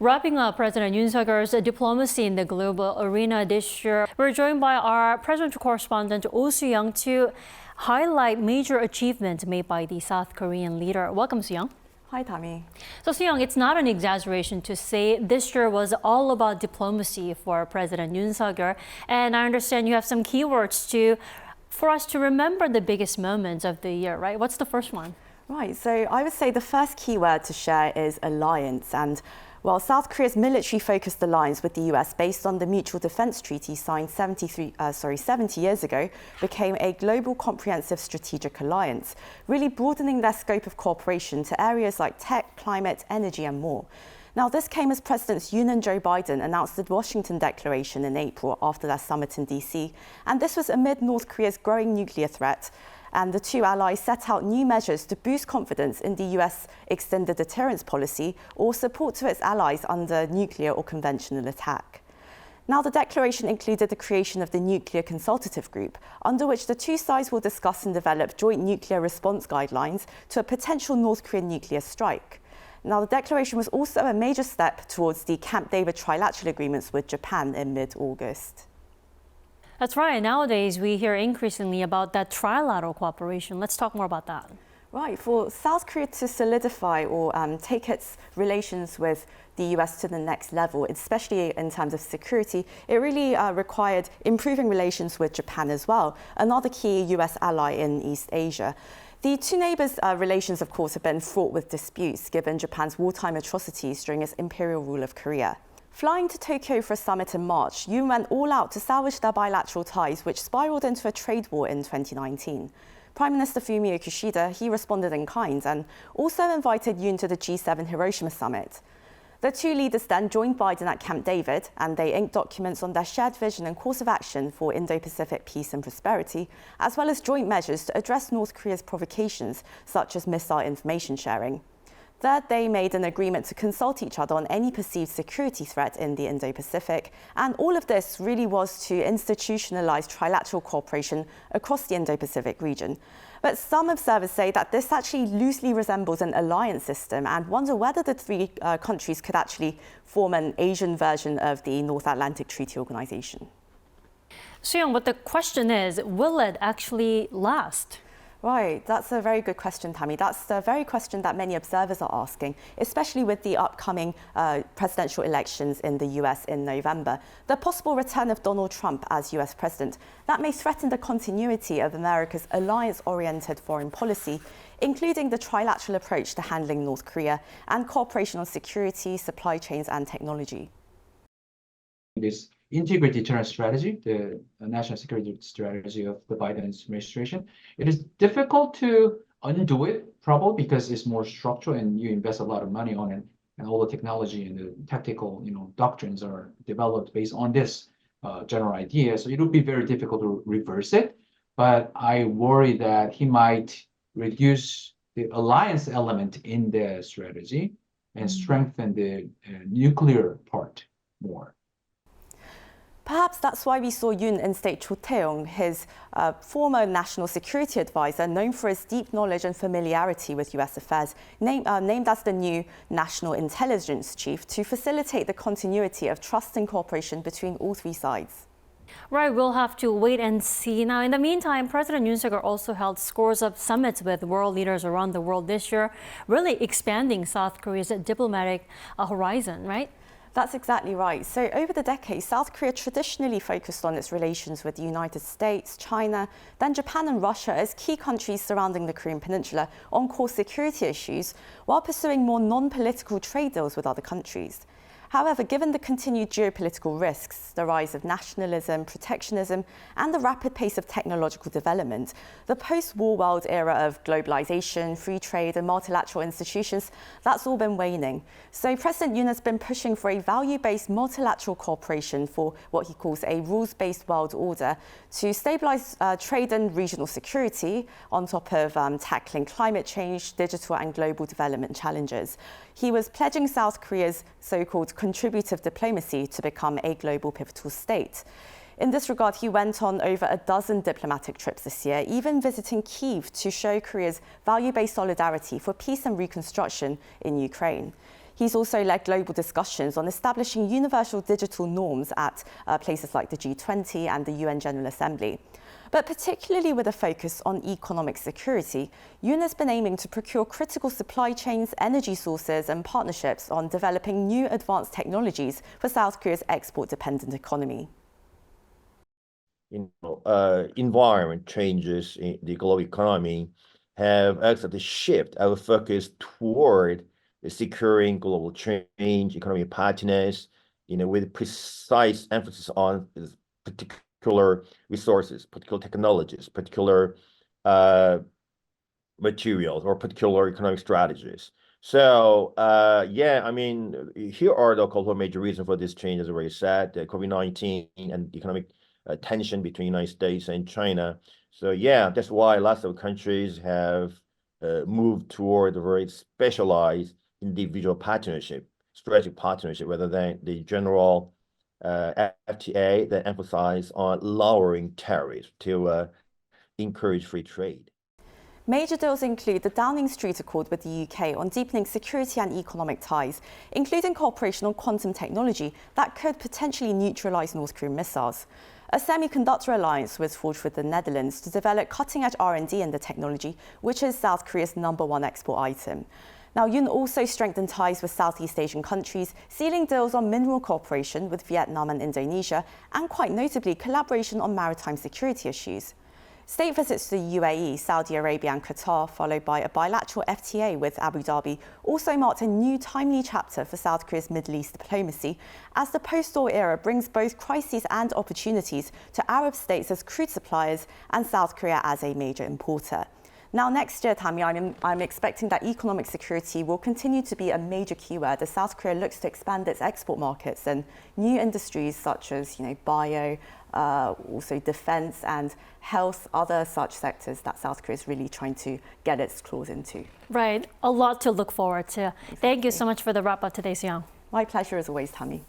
Wrapping up President Yoon's diplomacy in the global arena this year, we're joined by our presidential correspondent Oh Soo-young to highlight major achievements made by the South Korean leader. Welcome, Sooyoung. Hi, Tammy. So, Sooyoung, it's not an exaggeration to say this year was all about diplomacy for President Yoon, and I understand you have some keywords for us to remember the biggest moments of the year, right? What's the first one? Right, so I would say the first keyword to share is alliance. And well, South Korea's military-focused alliance with the U.S. based on the Mutual Defense Treaty signed 70 years ago became a global comprehensive strategic alliance, really broadening their scope of cooperation to areas like tech, climate, energy and more. Now, this came as Presidents Yoon and Joe Biden announced the Washington Declaration in April after their summit in D.C. And this was amid North Korea's growing nuclear threat. And the two allies set out new measures to boost confidence in the U.S. Extended Deterrence policy or support to its allies under nuclear or conventional attack. Now, the declaration included the creation of the Nuclear Consultative Group, under which the two sides will discuss and develop joint nuclear response guidelines to a potential North Korean nuclear strike. Now, the declaration was also a major step towards the Camp David trilateral agreements with Japan in mid-August. That's right. Nowadays, we hear increasingly about that trilateral cooperation. Let's talk more about that. Right. For South Korea to solidify or take its relations with the US to the next level, especially in terms of security, it really required improving relations with Japan as well, another key US ally in East Asia. The two neighbours' relations, of course, have been fraught with disputes given Japan's wartime atrocities during its imperial rule of Korea. Flying to Tokyo for a summit in March, Yoon went all out to salvage their bilateral ties, which spiralled into a trade war in 2019. Prime Minister Fumio Kishida, he responded in kind and also invited Yoon to the G7 Hiroshima summit. The two leaders then joined Biden at Camp David, and they inked documents on their shared vision and course of action for Indo-Pacific peace and prosperity, as well as joint measures to address North Korea's provocations, such as missile information sharing. Third, they made an agreement to consult each other on any perceived security threat in the Indo-Pacific. And all of this really was to institutionalize trilateral cooperation across the Indo-Pacific region. But some observers say that this actually loosely resembles an alliance system and wonder whether the three countries could actually form an Asian version of the North Atlantic Treaty Organization. Sooyoung, but the question is, will it actually last? Right, that's a very good question, Tammy. That's the very question that many observers are asking, especially with the upcoming presidential elections in the US in November. The possible return of Donald Trump as US president, that may threaten the continuity of America's alliance-oriented foreign policy, including the trilateral approach to handling North Korea and cooperation on security, supply chains and technology. This integrated deterrence strategy, the national security strategy of the Biden administration, it is difficult to undo it, probably because it's more structural and you invest a lot of money on it, and all the technology and the tactical, doctrines are developed based on this general idea. So it would be very difficult to reverse it. But I worry that he might reduce the alliance element in the strategy and strengthen the nuclear part more. Perhaps that's why we saw Yoon instate Cho Tae-yong, his former national security advisor, known for his deep knowledge and familiarity with US affairs, named as the new national intelligence chief to facilitate the continuity of trust and cooperation between all three sides. Right, we'll have to wait and see. Now, in the meantime, President Yoon also held scores of summits with world leaders around the world this year, really expanding South Korea's diplomatic horizon, right? That's exactly right. So over the decades, South Korea traditionally focused on its relations with the United States, China, then Japan and Russia as key countries surrounding the Korean Peninsula on core security issues, while pursuing more non-political trade deals with other countries. However, given the continued geopolitical risks, the rise of nationalism, protectionism, and the rapid pace of technological development, the post-war world era of globalization, free trade, and multilateral institutions, that's all been waning. So President Yoon has been pushing for a value-based multilateral cooperation for what he calls a rules-based world order to stabilize trade and regional security on top of tackling climate change, digital and global development challenges. He was pledging South Korea's so-called contributive diplomacy to become a global pivotal state. In this regard, he went on over a dozen diplomatic trips this year, even visiting Kyiv to show Korea's value-based solidarity for peace and reconstruction in Ukraine. He's also led global discussions on establishing universal digital norms at places like the G20 and the UN General Assembly. But particularly with a focus on economic security, Yoon has been aiming to procure critical supply chains, energy sources and partnerships on developing new advanced technologies for South Korea's export-dependent economy. Environment changes in the global economy have actually shifted our focus toward securing global change, economic partners, with precise emphasis on particular resources, particular technologies, particular materials, or particular economic strategies. So, here are the couple of major reasons for this change, as I already said, COVID-19 and economic tension between the United States and China. So, that's why lots of countries have moved toward a very specialized individual partnership, strategic partnership, rather than the general FTA that emphasize on lowering tariffs to encourage free trade. Major deals include the Downing Street Accord with the UK on deepening security and economic ties, including cooperation on quantum technology that could potentially neutralize North Korean missiles. A semiconductor alliance was forged with the Netherlands to develop cutting-edge R&D in the technology, which is South Korea's #1 export item. Now, Yoon also strengthened ties with Southeast Asian countries, sealing deals on mineral cooperation with Vietnam and Indonesia, and quite notably, collaboration on maritime security issues. State visits to the UAE, Saudi Arabia and Qatar, followed by a bilateral FTA with Abu Dhabi, also marked a new timely chapter for South Korea's Middle East diplomacy, as the post-war era brings both crises and opportunities to Arab states as crude suppliers and South Korea as a major importer. Now, next year, Tammy, I'm expecting that economic security will continue to be a major keyword as South Korea looks to expand its export markets and new industries such as, bio, also defense and health, other such sectors that South Korea is really trying to get its claws into. Right, a lot to look forward to. Thank you so much for the wrap up today, Sooyoung. My pleasure as always, Tammy.